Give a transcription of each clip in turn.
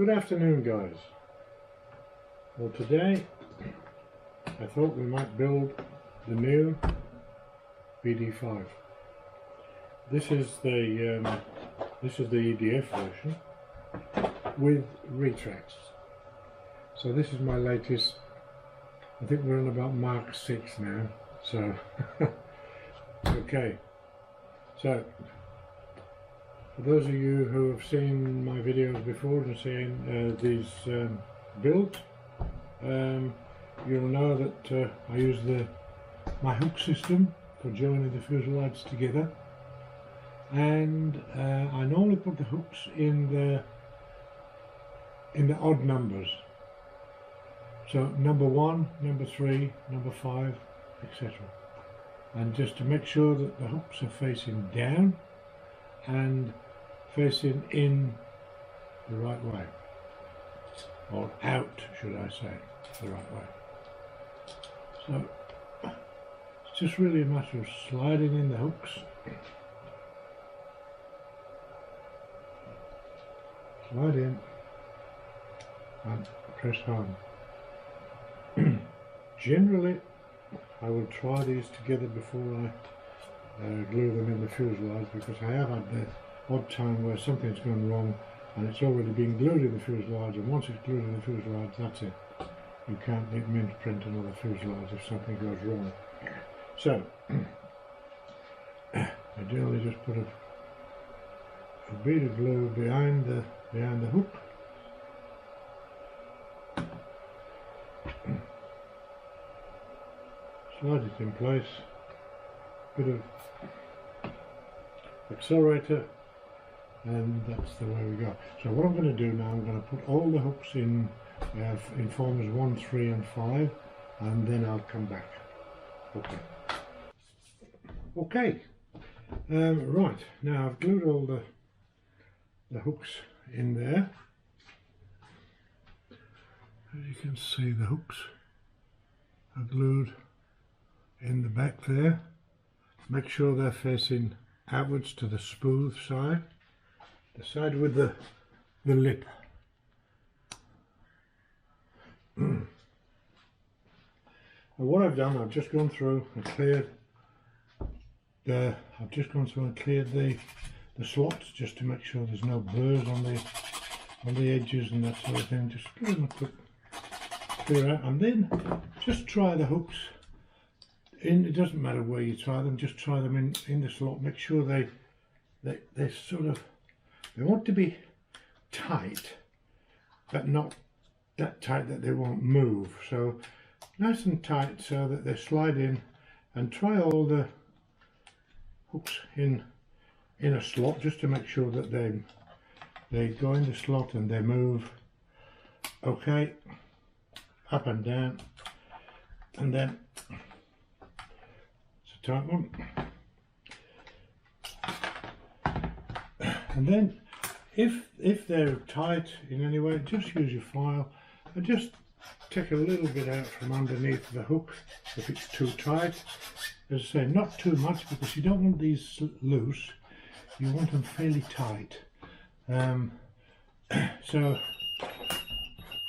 Good afternoon, guys. Well, today I thought we might build the new BD5. This is the EDF version with retracts. So this is my latest. I think we're on about Mark 6 now. So okay. So for those of you who have seen my videos before and seen these builds, you'll know that I use my hook system for joining the fuselage together, and I normally put the hooks in the odd numbers. So number 1, number 3, number 5, etc. And just to make sure that the hooks are facing down and facing in the right way, or out, should I say, the right way. So it's just really a matter of sliding in the hooks, slide in and press home. Generally I will try these together before I glue them in the fuselage, because I have had the odd time where something's gone wrong and it's already been glued in the fuselage, and once it's glued in the fuselage, that's it. You can't mint print another fuselage if something goes wrong. So I generally just put a bead of glue behind the hook, slide it in place, bit of accelerator, and that's the way we go. So what I'm going to do now, I'm going to put all the hooks in forms 1, 3 and 5, and then I'll come back. Okay. Right, now I've glued all the hooks in there. As you can see, the hooks are glued in the back there. Make sure they're facing outwards to the smooth side, the side with the lip. And what I've done, I've just gone through and cleared the slots, just to make sure there's no burrs on the edges and that sort of thing. Just give them a quick clear out, and then just try the hooks in. It doesn't matter where you try them, just try them in the slot. Make sure they want to be tight, but not that tight that they won't move. So nice and tight so that they slide in, and try all the hooks in a slot, just to make sure that they go in the slot and they move okay, up and down. And then it's a tight one, and then if they're tight in any way, just use your file and just take a little bit out from underneath the hook if it's too tight. As I say, not too much, because you don't want these loose, you want them fairly tight. So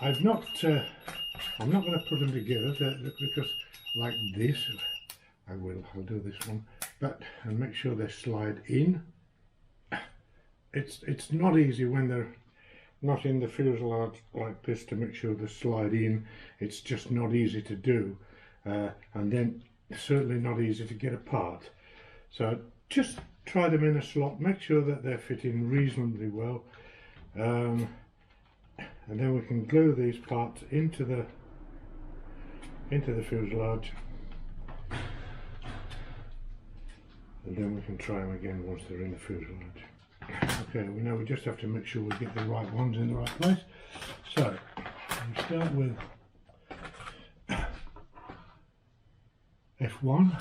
I'm not going to put them together because like this, I'll do this one, and make sure they slide in. It's not easy when they're not in the fuselage like this to make sure they slide in. It's just not easy to do, and then certainly not easy to get apart. So just try them in a slot, make sure that they're fitting reasonably well, and then we can glue these parts into the fuselage, and then we can try them again once they're in the fuselage. Okay, now we just have to make sure we get the right ones in the right place. So we start with F1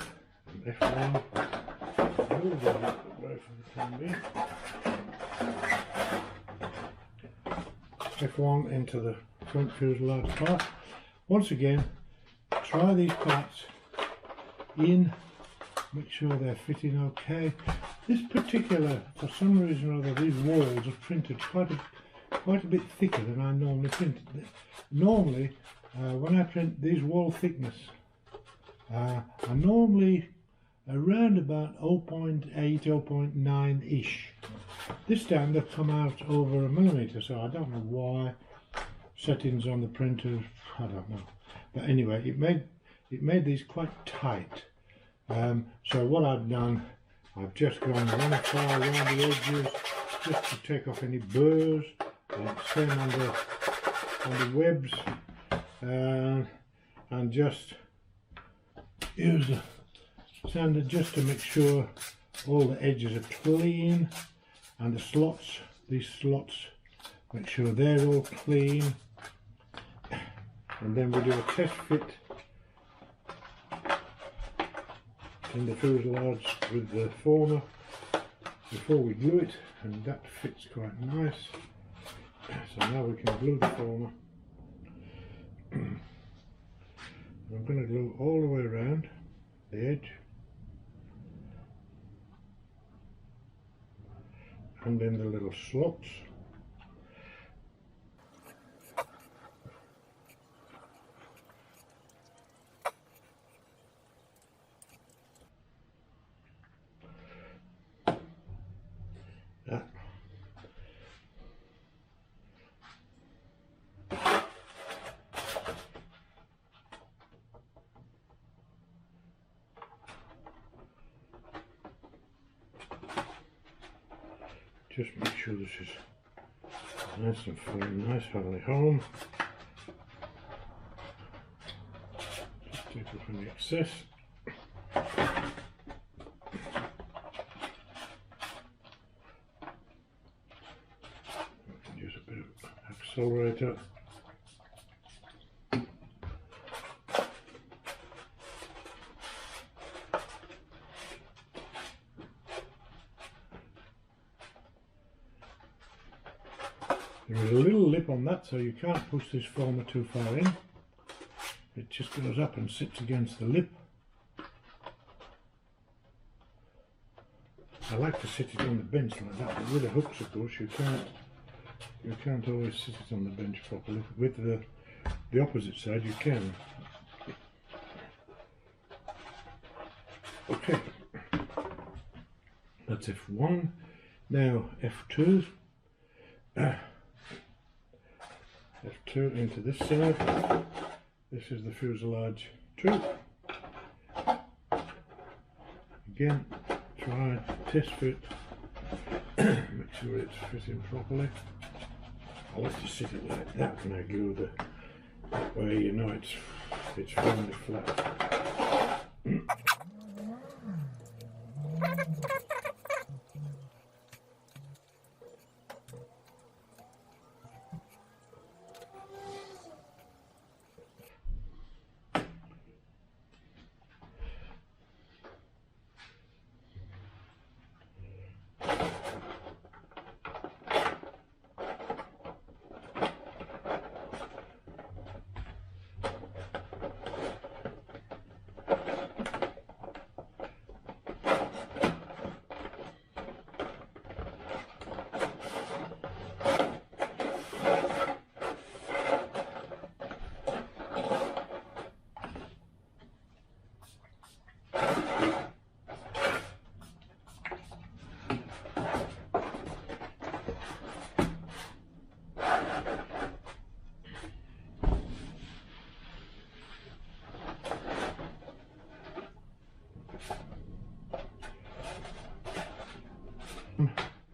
and F1. Move them away from the time being. F1 into the front fuselage part. Once again, try these parts in, make sure they're fitting okay. This particular, for some reason or other, these walls are printed quite quite a bit thicker than I normally print. Normally, when I print these wall thickness, I normally around about 0.8, 0.9-ish. This time they've come out over a millimetre, so I don't know why. Settings on the printer, I don't know. But anyway, it made these quite tight. So what I've done, I've just gone one far around the edges, just to take off any burrs, same on the webs, and just use the sander just to make sure all the edges are clean, and the slots, these slots, make sure they're all clean. And then we do a test fit in the fuselage with the former before we glue it, and that fits quite nice. So now we can glue the former. I'm going to glue all the way around the edge and then the little slots. That. Just make sure this is nice and firm, nice hardly home. Just take off any excess. Use a bit of accelerator. There is a little lip on that, so you can't push this former too far in. It just goes up and sits against the lip. I like to sit it on the bench like that, but with the hooks, of course, you can't always sit it on the bench properly. With the opposite side, you can. Okay, that's F1. Now F2. F2 into this side. This is the fuselage 2. Again, try test fit. Make sure it's fitting properly. I like to sit it like that when I glue that way, you know it's firmly flat.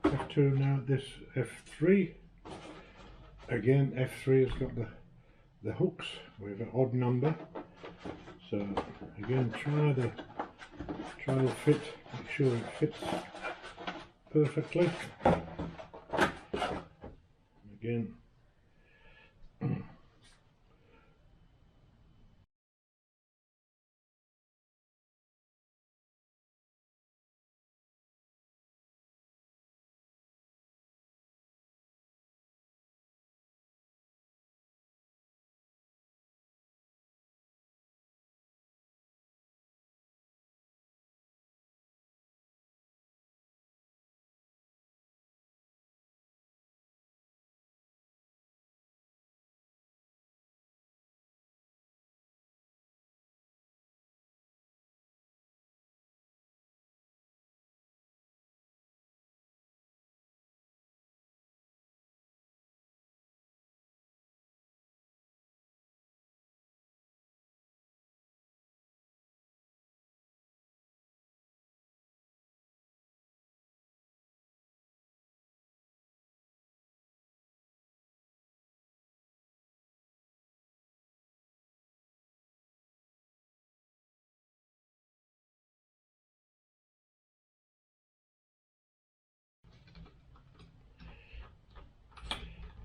F2 now, this F3. Again, F3 has got the hooks with an odd number. So again, try the fit, make sure it fits perfectly. Again,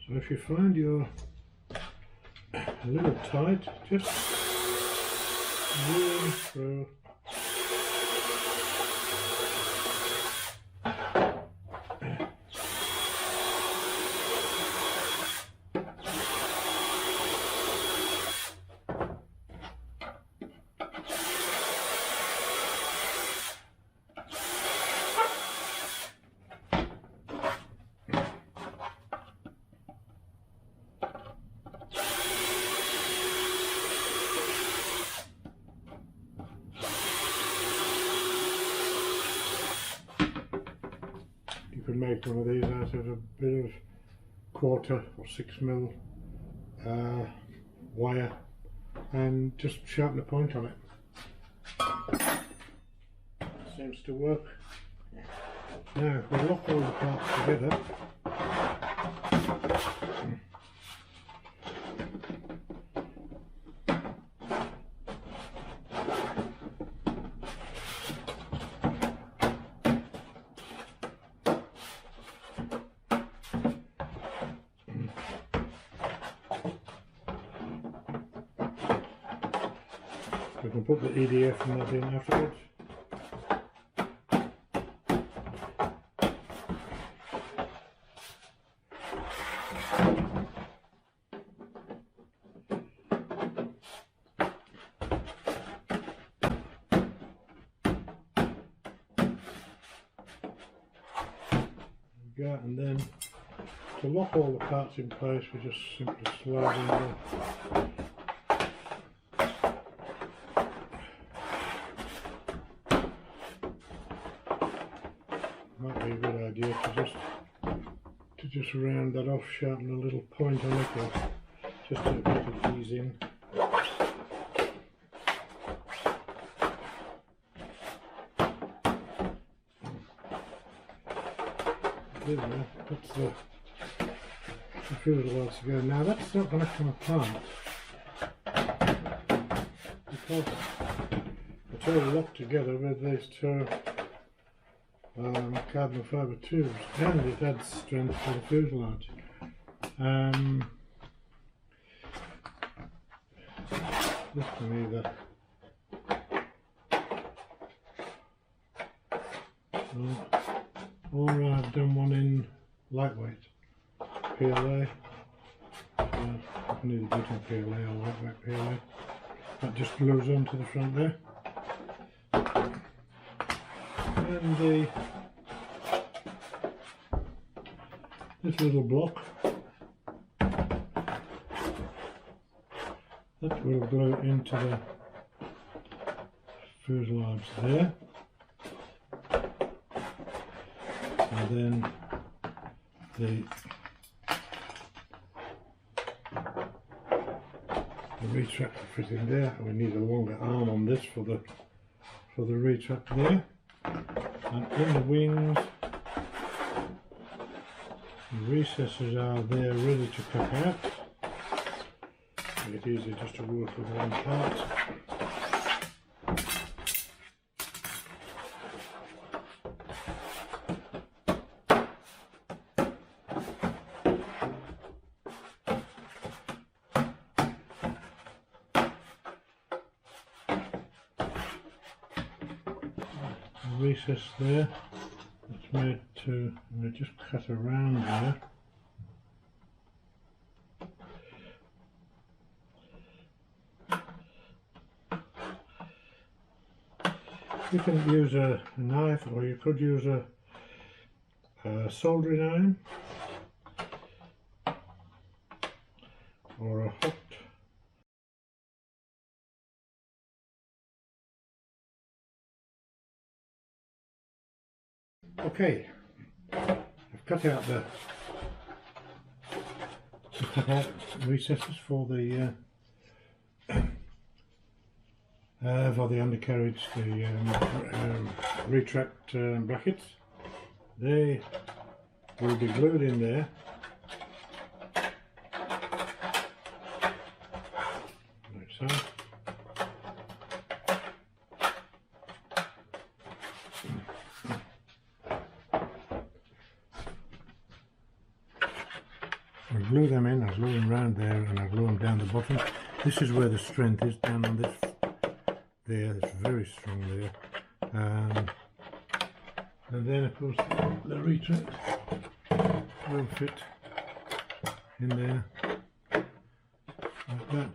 So if you find you're a little tight, just zoom through. You could make one of these out of a bit of 1/4 or 6mm wire and just sharpen the point on it. Seems to work. Now if we lock all the parts together, we can put the EDF and that in afterwards. And then to lock all the parts in place, we just simply slide in the might be a good idea to just round that off, sharpen a little point on it, or just to make it ease in. There we go, that's the fuselage together. Now that's not going to come apart because it's all locked together with these two carbon fibre tubes, and it adds strength to the fuselage. This can either or I've done one in lightweight PLA. I can either do it in PLA or lightweight PLA. That just glues onto the front there. And this little block that will glue into the fuselage there. And then the retract will fit in there. We need a longer arm on this for the retract there. And in the wings, the recesses are there ready to cut out. Make it easy just to work with one part. Recess there, it's made to, we just cut around there. You can use a knife, or you could use a soldering iron or a hot Okay, I've cut out the recesses for the undercarriage, the retract brackets. They will be glued in there. Like so. glue them in. I'll glue them around there and I'll glue them down the bottom. This is where the strength is, down on this there. It's very strong there. And then of course the retract will fit in there like that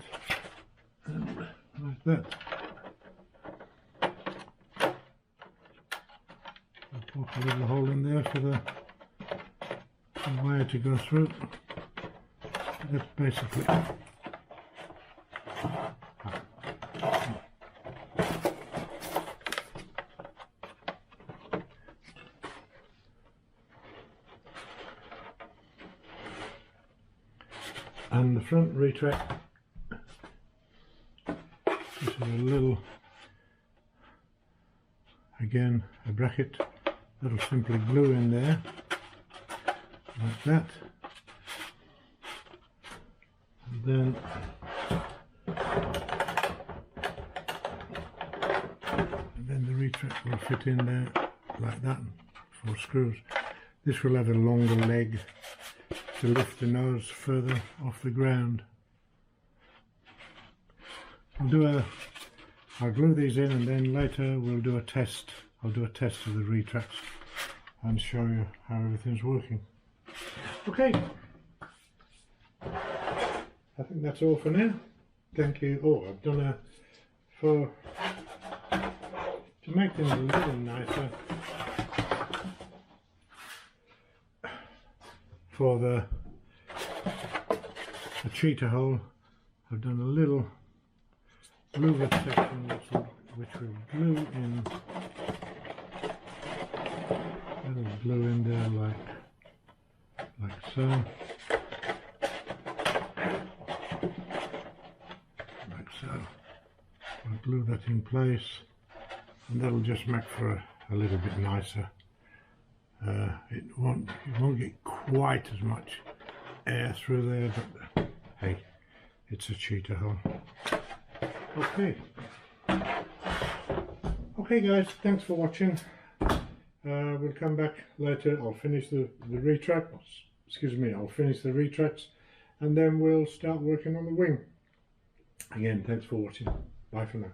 and like that. I'll pop a little hole in there for the wire to go through. That's basically and the front retract. This is a little, again, a bracket that'll simply glue in there like that, and then the retract will fit in there like that, 4 screws. This will have a longer leg to lift the nose further off the ground. I'll glue these in and then later we'll do a test. I'll do a test of the retracts and show you how everything's working. Okay, I think that's all for now. Thank you. Oh, I've done to make things a little nicer for the cheetah hole. I've done a little louvet section which will glue in. It'll glue in there like so. Like so. I'll glue that in place and that'll just make for a little bit nicer. It won't get quite as much air through there, but hey, it's a cheetah hole. Okay guys, thanks for watching. We'll come back later. I'll finish the retract. Excuse me, I'll finish the retracts and then we'll start working on the wing. Again, thanks for watching. Bye for now.